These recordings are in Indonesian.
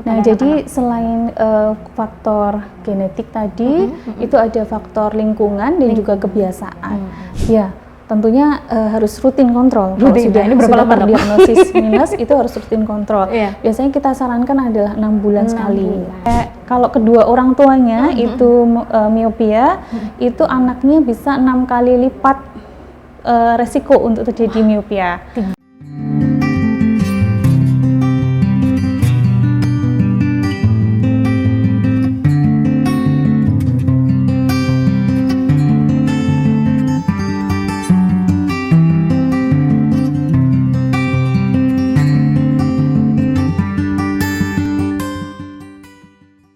Nah, jadi selain faktor genetik tadi, itu ada faktor lingkungan dan juga kebiasaan. Ya, tentunya harus rutin kontrol. Kalau sudah ini berapa lama terdiagnosis minus itu harus rutin kontrol. Biasanya kita sarankan adalah 6 bulan sekali. Kalau kedua orang tuanya itu miopia, itu anaknya bisa 6 kali lipat resiko untuk terjadi miopia.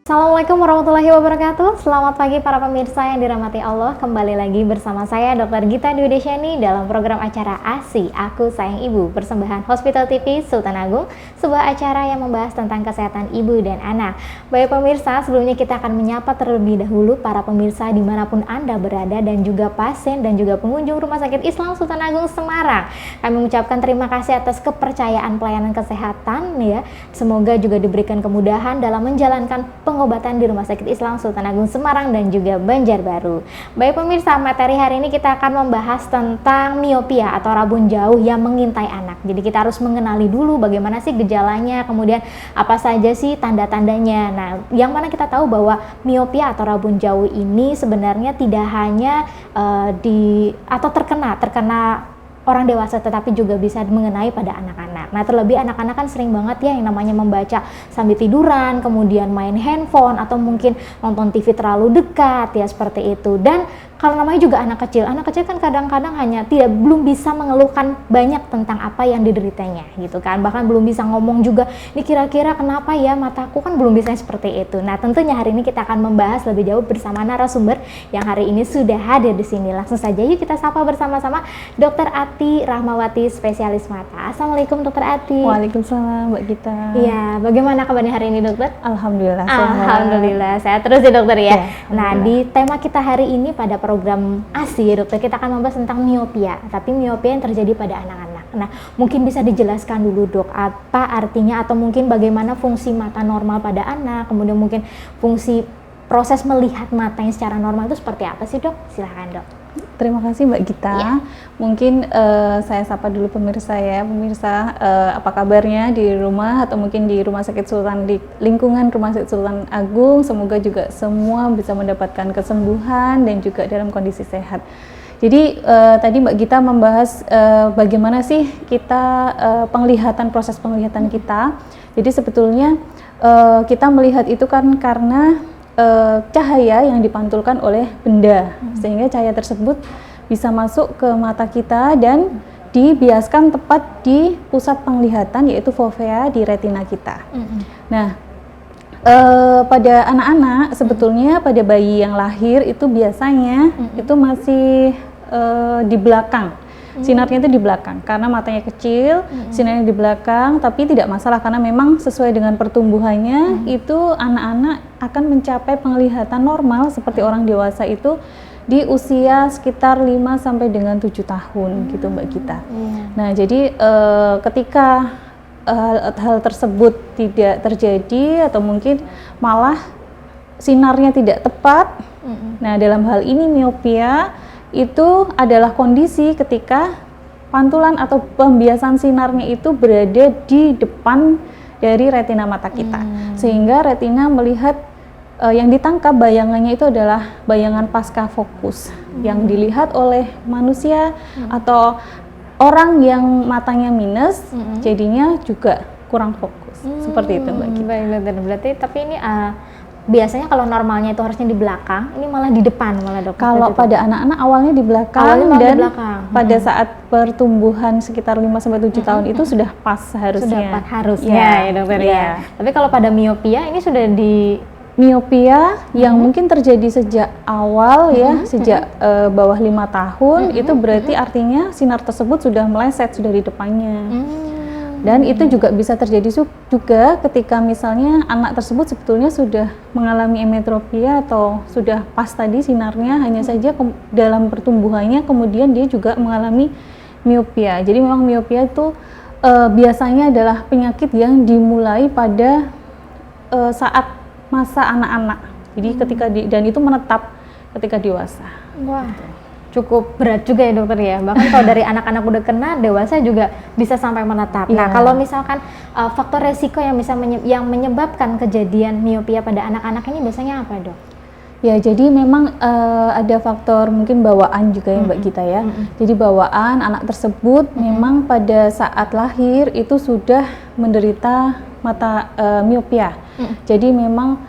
Assalamualaikum warahmatullahi wabarakatuh. Selamat pagi para pemirsa yang dirahmati Allah. Kembali lagi bersama saya Dr. Gita Dwi Desyani dalam program acara ASI Aku Sayang Ibu, persembahan Hospital TV Sultan Agung, sebuah acara yang membahas tentang kesehatan ibu dan anak. Baik pemirsa, sebelumnya kita akan menyapa terlebih dahulu para pemirsa dimanapun Anda berada dan juga pasien dan juga pengunjung Rumah Sakit Islam Sultan Agung Semarang. Kami mengucapkan terima kasih atas kepercayaan pelayanan kesehatan ya. Semoga juga diberikan kemudahan dalam menjalankan pengobatan di Rumah Sakit Islam Sultan Agung Semarang dan juga Banjarbaru. Baik pemirsa, materi hari ini kita akan membahas tentang miopia atau rabun jauh yang mengintai anak. Jadi kita harus mengenali dulu bagaimana sih gejalanya, kemudian apa saja sih tanda-tandanya. Nah, yang mana kita tahu bahwa miopia atau rabun jauh ini sebenarnya tidak hanya terkena orang dewasa, tetapi juga bisa mengenai pada anak-anak. Nah, terlebih anak-anak kan sering banget ya yang namanya membaca sambil tiduran, kemudian main handphone, atau mungkin nonton TV terlalu dekat ya, seperti itu. Dan kalau namanya juga anak kecil kan kadang-kadang belum bisa mengeluhkan banyak tentang apa yang dideritanya gitu kan. Bahkan belum bisa ngomong juga, ini kira-kira kenapa ya mataku, kan belum bisa seperti itu. Nah, tentunya hari ini kita akan membahas lebih jauh bersama narasumber yang hari ini sudah hadir di sini. Langsung saja yuk kita sapa bersama-sama Dr. Ati Rahmawati, spesialis mata. Assalamualaikum Dr. Ati. Waalaikumsalam Mbak Gita. Iya, bagaimana kabarnya hari ini dokter? Alhamdulillah. Alhamdulillah, sehat terus ya dokter ya. Nah, di tema kita hari ini pada program ASI ya dokter, kita akan membahas tentang miopia, tapi miopia yang terjadi pada anak-anak. Nah, mungkin bisa dijelaskan dulu dok, apa artinya atau mungkin bagaimana fungsi mata normal pada anak, kemudian mungkin fungsi proses melihat mata yang secara normal itu seperti apa sih dok? Silahkan dok. Terima kasih Mbak Gita. Mungkin saya sapa dulu pemirsa ya. Pemirsa, apa kabarnya di rumah atau mungkin di Rumah Sakit Sultan, di lingkungan Rumah Sakit Sultan Agung. Semoga juga semua bisa mendapatkan kesembuhan dan juga dalam kondisi sehat. Jadi tadi Mbak Gita membahas bagaimana sih kita penglihatan, proses penglihatan kita. Jadi sebetulnya kita melihat itu kan karena cahaya yang dipantulkan oleh benda, sehingga cahaya tersebut bisa masuk ke mata kita dan dibiaskan tepat di pusat penglihatan, yaitu fovea di retina kita. Nah, pada anak-anak sebetulnya pada bayi yang lahir itu biasanya itu masih di belakang. Sinarnya itu di belakang, karena matanya kecil, sinarnya di belakang, tapi tidak masalah karena memang sesuai dengan pertumbuhannya, itu anak-anak akan mencapai penglihatan normal seperti orang dewasa itu di usia sekitar 5 sampai dengan 7 tahun gitu Mbak Gita. Nah, jadi ketika hal tersebut tidak terjadi atau mungkin malah sinarnya tidak tepat, nah dalam hal ini miopia itu adalah kondisi ketika pantulan atau pembiasan sinarnya itu berada di depan dari retina mata kita, sehingga retina melihat yang ditangkap bayangannya itu adalah bayangan pasca fokus yang dilihat oleh manusia atau orang yang matanya minus, jadinya juga kurang fokus. Seperti itu Mbak Gita. Baik, berarti tapi ini biasanya kalau normalnya itu harusnya di belakang, ini malah di depan malah dok. Kalau pada anak-anak awalnya di belakang dan pada saat pertumbuhan sekitar 5 sampai 7 tahun itu sudah pas harusnya. Sudah pas harusnya ya dokter ya. Tapi kalau pada miopia ini sudah di miopia yang mungkin terjadi sejak awal ya, sejak bawah 5 tahun itu berarti artinya sinar tersebut sudah meleset, sudah di depannya. Dan itu juga bisa terjadi juga ketika misalnya anak tersebut sebetulnya sudah mengalami emetropia atau sudah pas tadi sinarnya, hanya saja dalam pertumbuhannya kemudian dia juga mengalami miopia. Jadi memang miopia itu biasanya adalah penyakit yang dimulai pada saat masa anak-anak. Jadi ketika dan itu menetap ketika dewasa. Wah, cukup berat juga ya dokter ya. Bahkan kalau dari anak-anak udah kena, dewasa juga bisa sampai menetap. Nah, kalau misalkan faktor resiko yang bisa yang menyebabkan kejadian miopia pada anak-anak ini biasanya apa, Dok? Ya, jadi memang ada faktor mungkin bawaan juga ya Mbak Gita ya. Jadi bawaan anak tersebut memang pada saat lahir itu sudah menderita mata miopia. Jadi memang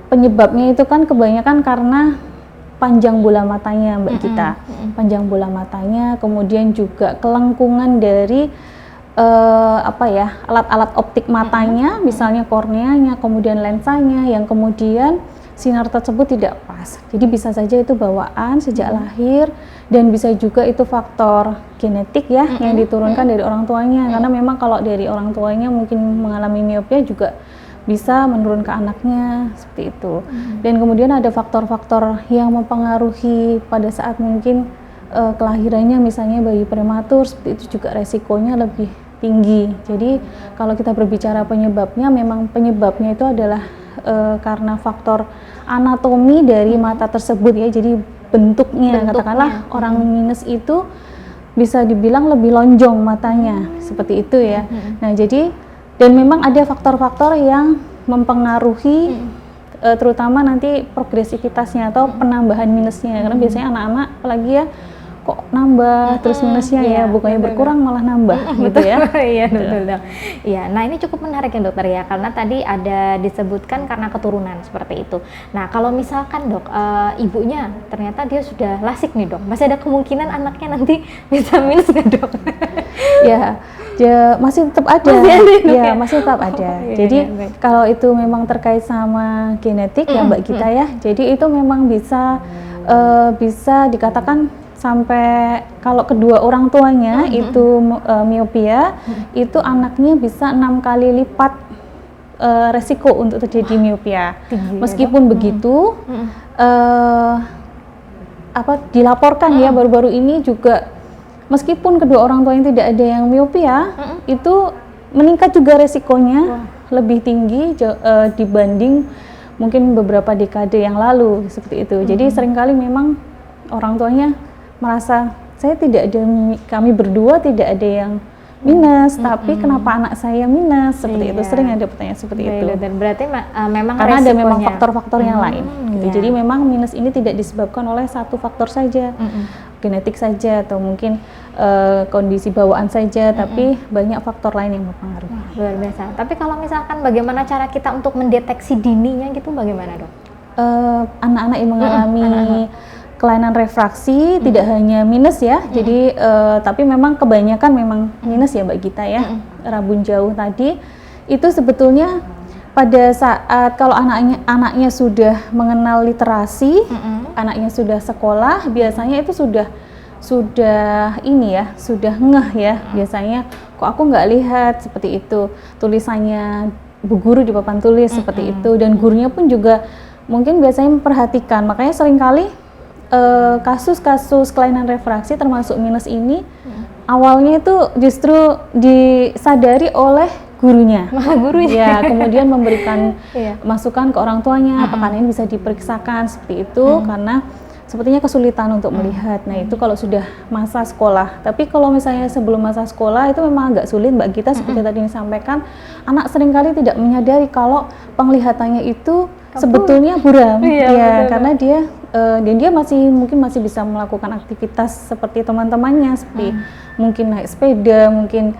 penyebabnya itu kan kebanyakan karena panjang bola matanya Mbak Gita. Panjang bola matanya, kemudian juga kelengkungan dari alat-alat optik matanya, misalnya korneanya, kemudian lensanya, yang kemudian sinar tersebut tidak pas. Jadi bisa saja itu bawaan sejak lahir, dan bisa juga itu faktor genetik ya, yang diturunkan dari orang tuanya. Karena memang kalau dari orang tuanya mungkin mengalami miopia juga bisa menurun ke anaknya, seperti itu. Dan kemudian ada faktor-faktor yang mempengaruhi pada saat mungkin kelahirannya, misalnya bayi prematur, seperti itu juga resikonya lebih tinggi. Jadi kalau kita berbicara penyebabnya, memang penyebabnya itu adalah karena faktor anatomi dari mata tersebut ya. Jadi bentuknya, katakanlah orang minus itu bisa dibilang lebih lonjong matanya, seperti itu ya. Nah, jadi dan memang ada faktor-faktor yang mempengaruhi terutama nanti progresivitasnya atau penambahan minusnya. Karena biasanya anak-anak apalagi ya, kok nambah terus minusnya ya, bukannya berkurang malah nambah gitu ya. Iya, betul dok. Iya, nah ini cukup menarik ya dokter ya, karena tadi ada disebutkan karena keturunan seperti itu. Nah kalau misalkan dok, ibunya ternyata dia sudah lasik nih dok, masih ada kemungkinan anaknya nanti bisa minus nggak dok? Ya, masih tetap ada. Masih tetap ada. Jadi kalau itu memang terkait sama genetik ya Mbak Gita ya, jadi itu memang bisa dikatakan sampai kalau kedua orang tuanya itu miopia, itu anaknya bisa 6 kali lipat resiko untuk terjadi miopia. Meskipun begitu, dilaporkan ya baru-baru ini juga, meskipun kedua orang tua yang tidak ada yang miopia, itu meningkat juga resikonya lebih tinggi dibanding mungkin beberapa dekade yang lalu, seperti itu. Jadi seringkali memang orang tuanya merasa kami berdua tidak ada yang minus, tapi kenapa anak saya minus, seperti itu. Sering ada pertanyaan seperti itu. Dan berarti memang karena ada memang faktor-faktor yang lain gitu. Jadi memang minus ini tidak disebabkan oleh satu faktor saja, genetik saja atau mungkin kondisi bawaan saja, tapi banyak faktor lain yang mempengaruhi. Luar biasa. Tapi kalau misalkan bagaimana cara kita untuk mendeteksi dininya gitu, bagaimana dok? Anak-anak yang mengalami kelainan refraksi tidak hanya minus ya, jadi tapi memang kebanyakan memang minus ya Mbak Gita ya. Rabun jauh tadi itu sebetulnya pada saat kalau anaknya sudah mengenal literasi, anaknya sudah sekolah, biasanya itu sudah ini ya, sudah ngeh ya. Biasanya kok aku nggak lihat seperti itu, tulisannya bu guru di papan tulis seperti itu, dan gurunya pun juga mungkin biasanya memperhatikan. Makanya seringkali kasus-kasus kelainan refraksi termasuk minus ini awalnya itu justru disadari oleh gurunya. Ya, kemudian memberikan masukan ke orang tuanya, apakah ini bisa diperiksakan seperti itu, karena sepertinya kesulitan untuk melihat. Nah, itu kalau sudah masa sekolah. Tapi kalau misalnya sebelum masa sekolah itu memang agak sulit Mbak Gita, seperti tadi disampaikan, anak seringkali tidak menyadari kalau penglihatannya itu sebetulnya buram. Karena dia dan dia mungkin masih bisa melakukan aktivitas seperti teman-temannya, seperti mungkin naik sepeda, mungkin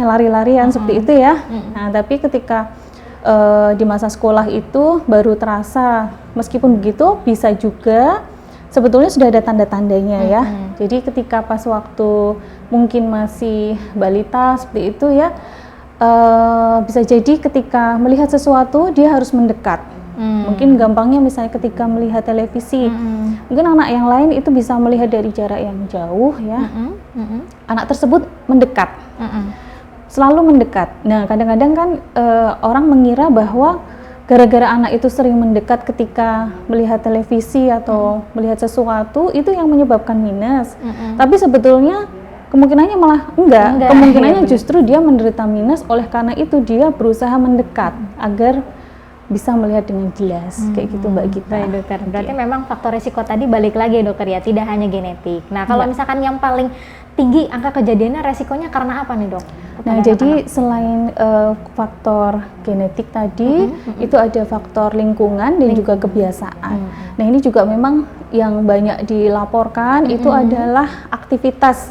lari-larian seperti itu ya. Nah, tapi ketika di masa sekolah itu baru terasa. Meskipun begitu bisa juga sebetulnya sudah ada tanda-tandanya ya. Jadi ketika pas waktu mungkin masih balita seperti itu ya, bisa jadi ketika melihat sesuatu dia harus mendekat. Mungkin gampangnya misalnya ketika melihat televisi, mungkin anak yang lain itu bisa melihat dari jarak yang jauh ya. Anak tersebut mendekat, selalu mendekat. Nah, kadang-kadang kan orang mengira bahwa gara-gara anak itu sering mendekat ketika melihat televisi atau melihat sesuatu itu yang menyebabkan minus. Tapi sebetulnya kemungkinannya malah enggak. Kemungkinannya iya, justru dia menderita minus, oleh karena itu dia berusaha mendekat agar bisa melihat dengan jelas, kayak gitu Mbak Gita. Baik dokter, berarti memang faktor risiko tadi balik lagi ya dokter ya, tidak hanya genetik. Nah kalau misalkan yang paling tinggi angka kejadiannya resikonya karena apa nih dok? Nah jadi selain faktor genetik tadi, itu ada faktor lingkungan dan juga kebiasaan. Nah ini juga memang yang banyak dilaporkan itu adalah aktivitas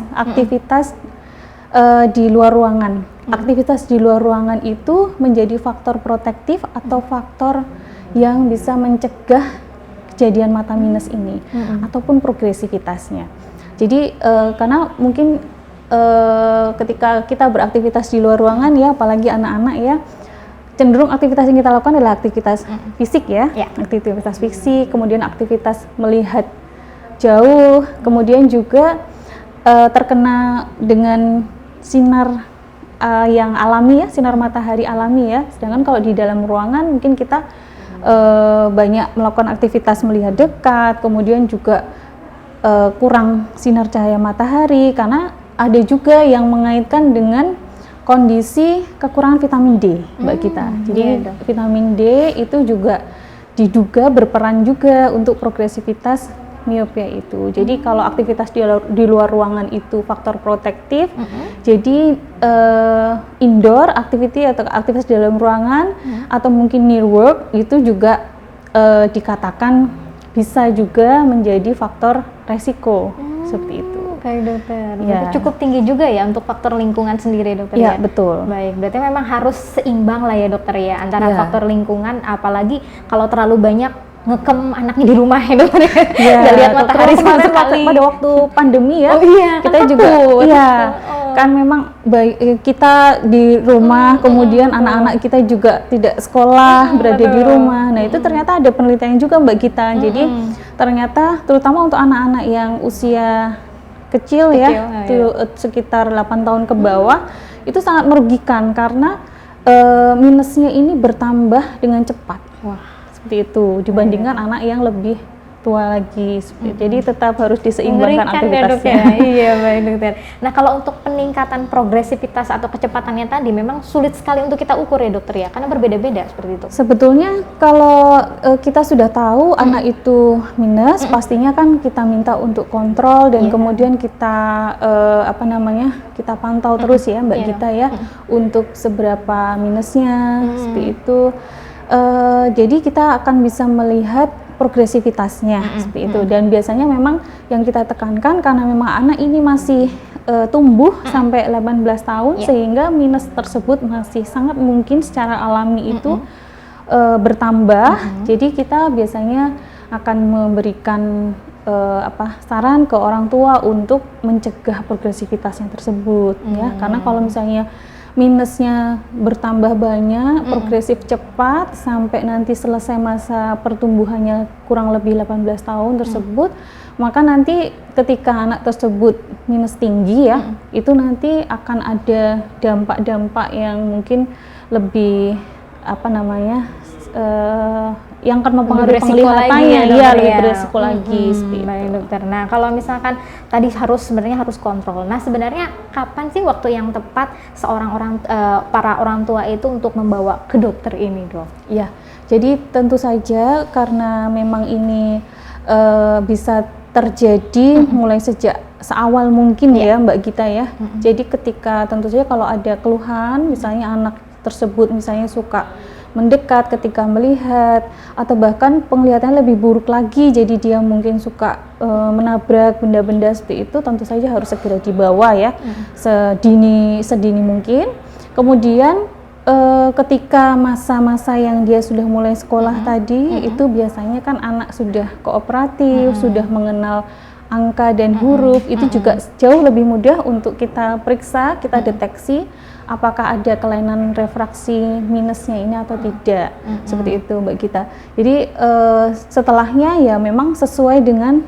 di luar ruangan. Aktivitas di luar ruangan itu menjadi faktor protektif atau faktor yang bisa mencegah kejadian mata minus ini ataupun progresivitasnya. Jadi karena mungkin ketika kita beraktivitas di luar ruangan ya, apalagi anak-anak ya, cenderung aktivitas yang kita lakukan adalah aktivitas fisik ya, aktivitas fisik, kemudian aktivitas melihat jauh, kemudian juga terkena dengan sinar yang alami ya, sinar matahari alami ya. Sedangkan kalau di dalam ruangan mungkin kita banyak melakukan aktivitas melihat dekat, kemudian juga kurang sinar cahaya matahari, karena ada juga yang mengaitkan dengan kondisi kekurangan vitamin D Mbak Gita. Jadi vitamin D itu juga diduga berperan juga untuk progresivitas miopia itu. Jadi kalau aktivitas di luar ruangan itu faktor protektif, jadi indoor activity atau aktivitas di dalam ruangan atau mungkin near work itu juga dikatakan bisa juga menjadi faktor resiko seperti itu. Baik dokter, berarti cukup tinggi juga ya untuk faktor lingkungan sendiri dokter ya? Betul. Baik, berarti memang harus seimbang lah ya dokter ya antara faktor lingkungan, apalagi kalau terlalu banyak ngekem anaknya di rumah ya dokter ya, nggak lihat matahari sama sekali. Pada waktu pandemi ya, kita kan juga kan memang baik kita di rumah, kemudian anak-anak kita juga tidak sekolah, berada di rumah. Nah itu ternyata ada penelitian juga Mbak Gita. Jadi ternyata terutama untuk anak-anak yang usia kecil ya, sekitar 8 tahun ke bawah, itu sangat merugikan karena minusnya ini bertambah dengan cepat. Seperti itu dibandingkan anak yang lebih tua lagi. Jadi tetap harus diseimbangkan aktivitasnya. Ya, iya baik dokter. Nah kalau untuk peningkatan progresivitas atau kecepatannya tadi memang sulit sekali untuk kita ukur ya dokter ya, karena berbeda-beda seperti itu. Sebetulnya kalau kita sudah tahu anak itu minus, pastinya kan kita minta untuk kontrol dan kemudian kita kita pantau terus ya Mbak Gita ya, untuk seberapa minusnya seperti itu. Jadi kita akan bisa melihat progresivitasnya seperti itu, dan biasanya memang yang kita tekankan karena memang anak ini masih tumbuh sampai 18 tahun sehingga minus tersebut masih sangat mungkin secara alami itu bertambah. Jadi kita biasanya akan memberikan saran ke orang tua untuk mencegah progresivitasnya tersebut ya, karena kalau misalnya minusnya bertambah banyak, progresif cepat sampai nanti selesai masa pertumbuhannya kurang lebih 18 tahun tersebut, maka nanti ketika anak tersebut minus tinggi ya, itu nanti akan ada dampak-dampak yang mungkin lebih yang akan mempengaruhi penglihatannya, lebih beresiko lagi. Baik dokter. Nah kalau misalkan tadi sebenarnya harus kontrol. Nah sebenarnya kapan sih waktu yang tepat para orang tua itu untuk membawa ke dokter ini dok? Ya, jadi tentu saja karena memang ini bisa terjadi mulai sejak seawal mungkin ya Mbak Gita ya. Jadi ketika tentu saja kalau ada keluhan, misalnya anak tersebut misalnya suka mendekat ketika melihat, atau bahkan penglihatannya lebih buruk lagi, jadi dia mungkin suka menabrak benda-benda seperti itu, tentu saja harus segera dibawa ya sedini mungkin. Kemudian ketika masa-masa yang dia sudah mulai sekolah tadi, itu biasanya kan anak sudah kooperatif, sudah mengenal angka dan huruf, itu juga jauh lebih mudah untuk kita periksa, kita deteksi apakah ada kelainan refraksi minusnya ini atau tidak, seperti itu Mbak Gita. Jadi setelahnya ya memang sesuai dengan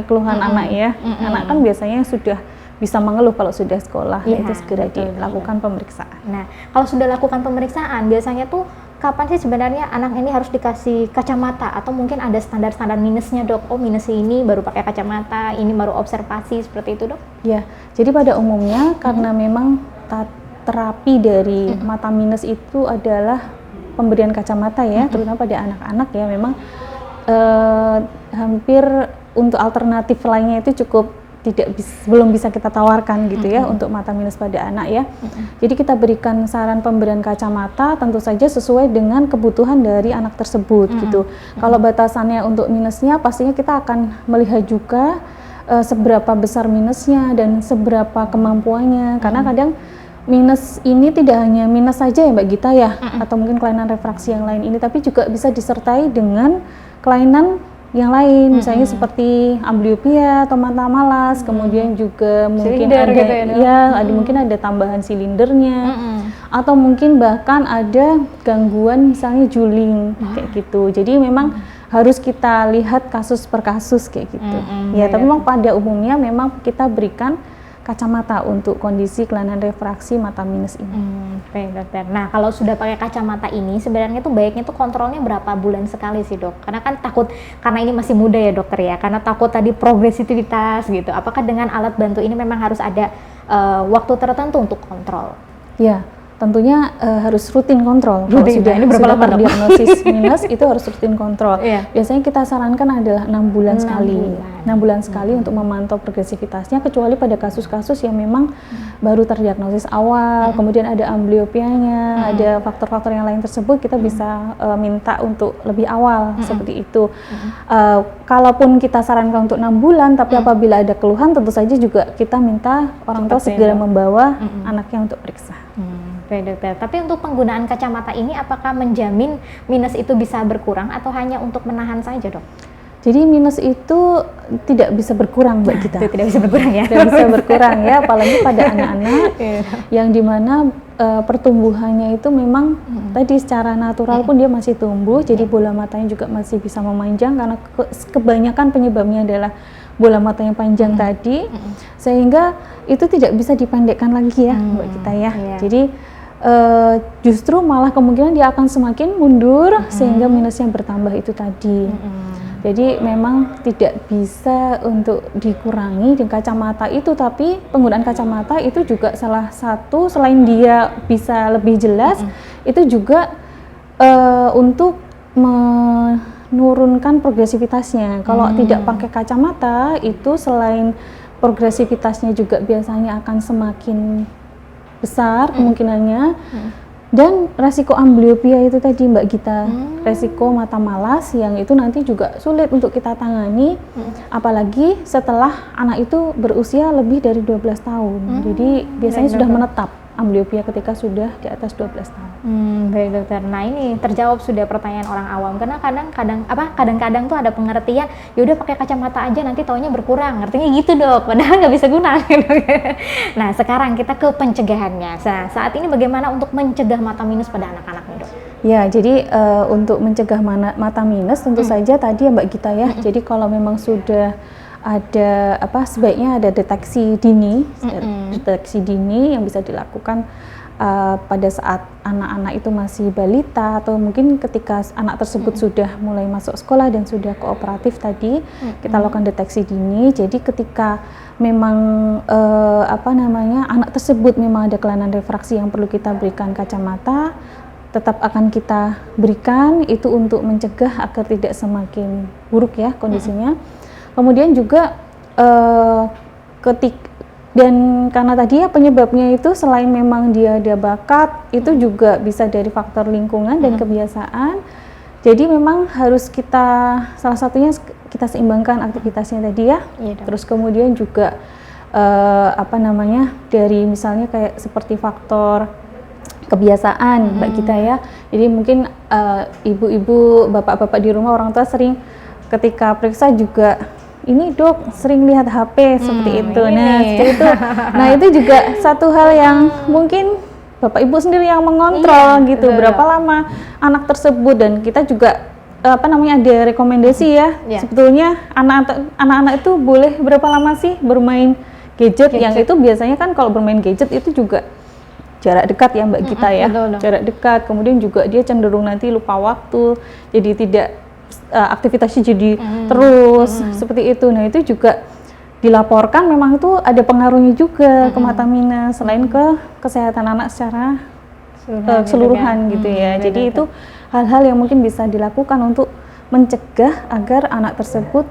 keluhan anak ya. Anak kan biasanya sudah bisa mengeluh kalau sudah sekolah, itu segera dilakukan pemeriksaan. Nah, kalau sudah lakukan pemeriksaan, biasanya tuh kapan sih sebenarnya anak ini harus dikasih kacamata, atau mungkin ada standar-standar minusnya dok? Oh, minus ini baru pakai kacamata, ini baru observasi, seperti itu dok? Ya, jadi pada umumnya karena memang terapi dari mata minus itu adalah pemberian kacamata ya, terutama pada anak-anak ya, memang hampir untuk alternatif lainnya itu belum bisa kita tawarkan gitu ya untuk mata minus pada anak ya. Jadi kita berikan saran pemberian kacamata tentu saja sesuai dengan kebutuhan dari anak tersebut gitu. Kalau batasannya untuk minusnya pastinya kita akan melihat juga seberapa besar minusnya dan seberapa kemampuannya, karena kadang minus ini tidak hanya minus saja ya Mbak Gita ya, atau mungkin kelainan refraksi yang lain ini, tapi juga bisa disertai dengan kelainan yang lain, misalnya seperti amblyopia atau mata malas, kemudian juga mungkin Silinder ada gitu ya, mungkin ada tambahan silindernya, atau mungkin bahkan ada gangguan misalnya juling kayak gitu. Jadi memang harus kita lihat kasus per kasus kayak gitu. Ya, tapi memang pada umumnya memang kita berikan kacamata untuk kondisi kelainan refraksi mata minus ini. Baik dokter. Nah, kalau sudah pakai kacamata ini sebenarnya tuh baiknya tuh kontrolnya berapa bulan sekali sih dok? Karena kan takut, karena ini masih muda ya dokter ya, karena takut tadi progresivitas gitu. Apakah dengan alat bantu ini memang harus ada waktu tertentu untuk kontrol? Ya, tentunya harus rutin kontrol. Kalau sudah ini berapa lama diagnosis minus itu harus rutin kontrol. Biasanya kita sarankan adalah 6 bulan sekali. 6 bulan sekali untuk memantau progresivitasnya, kecuali pada kasus-kasus yang memang baru terdiagnosis awal, kemudian ada ambliopianya, ada faktor-faktor yang lain tersebut, kita bisa minta untuk lebih awal seperti itu. Kalaupun kita sarankan untuk 6 bulan, tapi apabila ada keluhan tentu saja juga kita minta orang tua segera membawa anaknya untuk periksa. Baik dokter, tapi untuk penggunaan kacamata ini apakah menjamin minus itu bisa berkurang atau hanya untuk menahan saja dok? Jadi minus itu tidak bisa berkurang Mbak Gita. Tidak bisa berkurang ya? Tidak bisa berkurang ya, apalagi pada anak-anak yang dimana pertumbuhannya itu memang tadi secara natural pun dia masih tumbuh, jadi bola matanya juga masih bisa memanjang karena kebanyakan penyebabnya adalah bola mata yang panjang tadi, sehingga itu tidak bisa dipendekkan lagi ya Mbak Gita ya. Jadi justru malah kemungkinan dia akan semakin mundur sehingga minusnya bertambah itu tadi. Jadi memang tidak bisa untuk dikurangi dengan kacamata itu, tapi penggunaan kacamata itu juga salah satu, selain dia bisa lebih jelas, itu juga untuk menurunkan progresivitasnya. Kalau tidak pakai kacamata itu selain progresivitasnya juga biasanya akan semakin besar kemungkinannya, dan resiko amblyopia itu tadi Mbak Gita, resiko mata malas yang itu nanti juga sulit untuk kita tangani, apalagi setelah anak itu berusia lebih dari 12 tahun. Jadi biasanya sudah menetap amblyopia ketika sudah di atas 12 tahun. Baik dokter. Nah ini terjawab sudah pertanyaan orang awam, karena kadang-kadang tuh ada pengertian, yaudah pakai kacamata aja nanti taunya berkurang, artinya gitu dok, padahal nggak bisa guna. Nah sekarang kita ke pencegahannya. Nah saat ini bagaimana untuk mencegah mata minus pada anak-anak nih dok? Ya, jadi untuk mencegah mata minus tentu saja tadi ya Mbak Gita ya. Jadi kalau memang sudah ada sebaiknya ada deteksi dini, yang bisa dilakukan pada saat anak-anak itu masih balita, atau mungkin ketika anak tersebut sudah mulai masuk sekolah dan sudah kooperatif tadi, kita lakukan deteksi dini. Jadi ketika memang anak tersebut memang ada kelainan refraksi yang perlu kita berikan kacamata, tetap akan kita berikan itu untuk mencegah agar tidak semakin buruk ya kondisinya. Kemudian juga dan karena tadi ya penyebabnya itu selain memang dia ada bakat, itu juga bisa dari faktor lingkungan dan kebiasaan. Jadi memang harus salah satunya kita seimbangkan aktivitasnya tadi ya. Terus kemudian juga dari misalnya kayak seperti faktor kebiasaan Mbak Gita ya. Jadi mungkin ibu-ibu, bapak-bapak di rumah, orang tua sering ketika periksa juga, ini dok sering lihat HP seperti itu. Nah itu juga satu hal yang mungkin bapak ibu sendiri yang mengontrol gitu, berapa lama anak tersebut, dan kita juga ada rekomendasi ya. Sebetulnya anak-anak itu boleh berapa lama sih bermain gadget, yang itu biasanya kan kalau bermain gadget itu juga jarak dekat ya Mbak Gita ya, betul. jarak dekat, kemudian juga dia cenderung nanti lupa waktu, jadi tidak aktivitasnya jadi terus seperti itu. Nah itu juga dilaporkan memang itu ada pengaruhnya juga ke mata minus selain ke kesehatan anak secara keseluruhan gitu ya. Jadi itu hal-hal yang mungkin bisa dilakukan untuk mencegah agar anak tersebut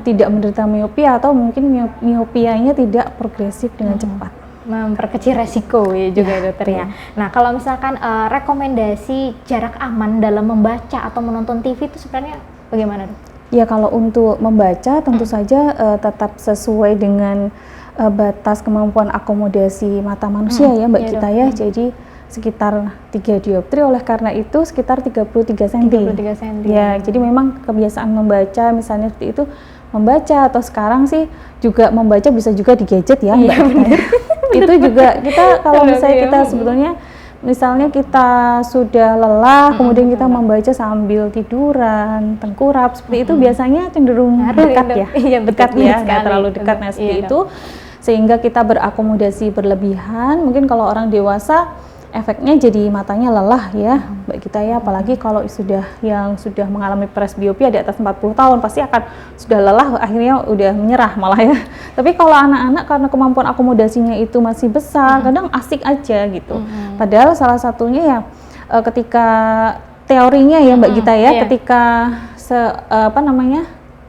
tidak menderita miopia atau mungkin miopianya tidak progresif dengan cepat. Memperkecil resiko ya juga dokter ya. Nah kalau misalkan rekomendasi jarak aman dalam membaca atau menonton TV itu sebenarnya bagaimana dok? Ya kalau untuk membaca tentu saja tetap sesuai dengan batas kemampuan akomodasi mata manusia ya Mbak Gita ya. Jadi sekitar 3 dioptri, oleh karena itu sekitar 33 cm. 33 cm. Ya, jadi memang kebiasaan membaca misalnya seperti itu, membaca atau sekarang sih juga membaca bisa juga di gadget ya Mbak Gita. Itu juga kita kalau misalnya kita sebetulnya misalnya kita sudah lelah kemudian kita membaca sambil tiduran, tengkurap seperti itu biasanya cenderung dekat ya. Iya, dekat ya, nggak terlalu dekat nah seperti itu. Sehingga kita berakomodasi berlebihan, mungkin kalau orang dewasa efeknya jadi matanya lelah ya Mbak Gita ya, apalagi kalau sudah mengalami presbiopia di atas 40 tahun pasti akan sudah lelah, akhirnya udah menyerah malah ya. Tapi kalau anak-anak karena kemampuan akomodasinya itu masih besar, kadang asik aja gitu. Padahal salah satunya ya ketika teorinya ya Mbak Gita ya, ketika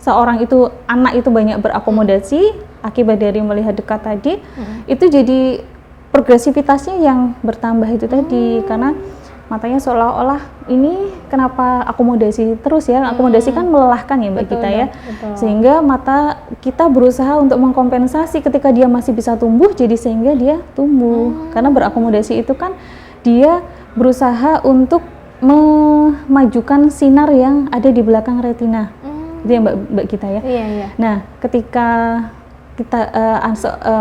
seorang itu anak itu banyak berakomodasi akibat dari melihat dekat tadi, itu jadi progresivitasnya yang bertambah itu tadi, karena matanya seolah-olah ini kenapa akomodasi terus ya, akomodasi kan melelahkan ya Mbak Gita ya, sehingga mata kita berusaha untuk mengkompensasi ketika dia masih bisa tumbuh, jadi sehingga dia tumbuh, karena berakomodasi itu kan dia berusaha untuk memajukan sinar yang ada di belakang retina, itu ya Mbak Gita ya. Nah ketika kita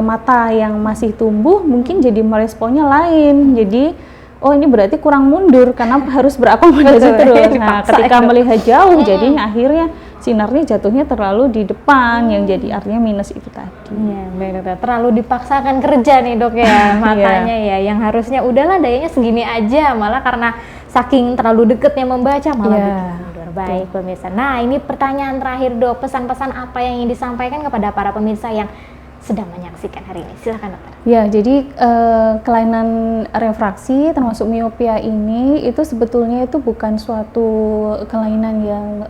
mata yang masih tumbuh mungkin jadi meresponnya lain, jadi oh ini berarti kurang mundur karena harus berakomodasi terus. Nah ketika melihat jauh jadinya akhirnya sinarnya jatuhnya terlalu di depan yang jadi artinya minus itu tadi. Iya, terlalu dipaksakan kerja nih dok ya matanya ya, yang harusnya udahlah dayanya segini aja, malah karena saking terlalu deketnya membaca malah bikin mundur. Baik pemirsa, nah ini pertanyaan terakhir dok, pesan-pesan apa yang ingin disampaikan kepada para pemirsa yang sedang menyaksikan hari ini, silakan dokter. Ya, jadi kelainan refraksi termasuk miopia ini itu sebetulnya itu bukan suatu kelainan yang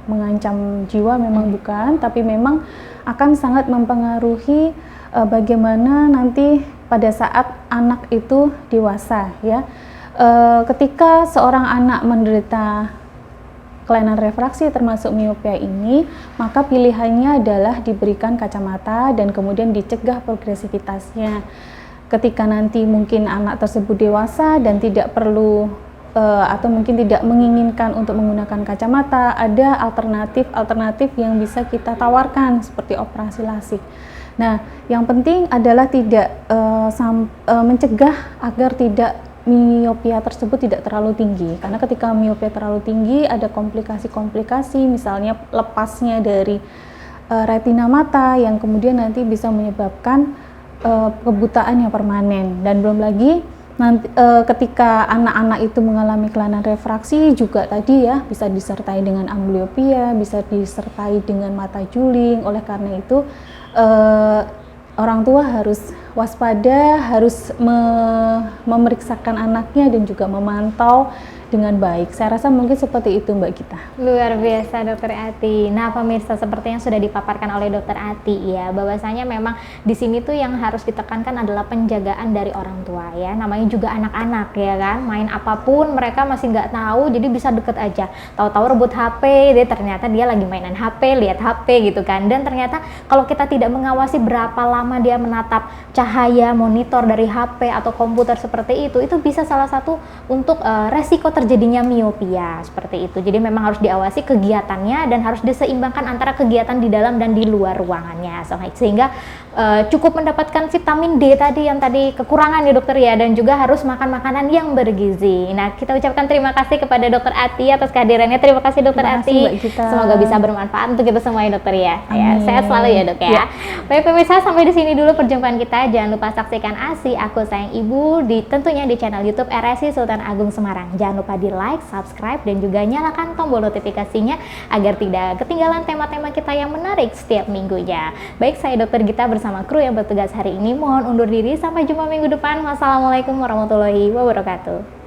mengancam jiwa, memang bukan, tapi memang akan sangat mempengaruhi bagaimana nanti pada saat anak itu dewasa ya. Ketika seorang anak menderita kelainan refraksi termasuk miopia ini, maka pilihannya adalah diberikan kacamata dan kemudian dicegah progresivitasnya. Ketika nanti mungkin anak tersebut dewasa dan tidak perlu atau mungkin tidak menginginkan untuk menggunakan kacamata, ada alternatif yang bisa kita tawarkan seperti operasi lasik. Nah, yang penting adalah tidak mencegah agar tidak miopia tersebut tidak terlalu tinggi, karena ketika miopia terlalu tinggi ada komplikasi-komplikasi, misalnya lepasnya dari retina mata yang kemudian nanti bisa menyebabkan kebutaan yang permanen, dan belum lagi nanti ketika anak-anak itu mengalami kelainan refraksi juga tadi ya bisa disertai dengan amblyopia, bisa disertai dengan mata juling. Oleh karena itu orang tua harus waspada, harus memeriksakan anaknya dan juga memantau dengan baik. Saya rasa mungkin seperti itu Mbak Gita. Luar biasa Dokter Ati. Nah pemirsa, seperti yang sudah dipaparkan oleh Dokter Ati ya, bahwasanya memang di sini tuh yang harus ditekankan adalah penjagaan dari orang tua ya. Namanya juga anak-anak ya kan, main apapun mereka masih nggak tahu, jadi bisa deket aja. Tahu-tahu rebut HP, ternyata dia lagi mainan HP, lihat HP gitu kan. Dan ternyata kalau kita tidak mengawasi berapa lama dia menatap cahaya monitor dari HP atau komputer seperti itu bisa salah satu untuk resiko terjadinya miopia seperti itu. Jadi memang harus diawasi kegiatannya dan harus diseimbangkan antara kegiatan di dalam dan di luar ruangannya, sehingga cukup mendapatkan vitamin D tadi yang tadi kekurangan ya dokter ya, dan juga harus makan makanan yang bergizi. Nah kita ucapkan terima kasih kepada Dokter Ati atas kehadirannya. Terima kasih Dokter Ati. Semoga bisa bermanfaat untuk kita semua ya dokter ya. Ya, sehat selalu ya dok ya. Baik pemirsa, sampai di sini dulu perjumpaan kita jangan lupa saksikan ASI Aku Sayang Ibu tentunya di channel YouTube RSI Sultan Agung Semarang. Jangan lupa di like, subscribe, dan juga nyalakan tombol notifikasinya agar tidak ketinggalan tema-tema kita yang menarik setiap minggunya. Baik, saya Dr. Gita bersama kru yang bertugas hari ini mohon undur diri, sampai jumpa minggu depan. Wassalamualaikum warahmatullahi wabarakatuh.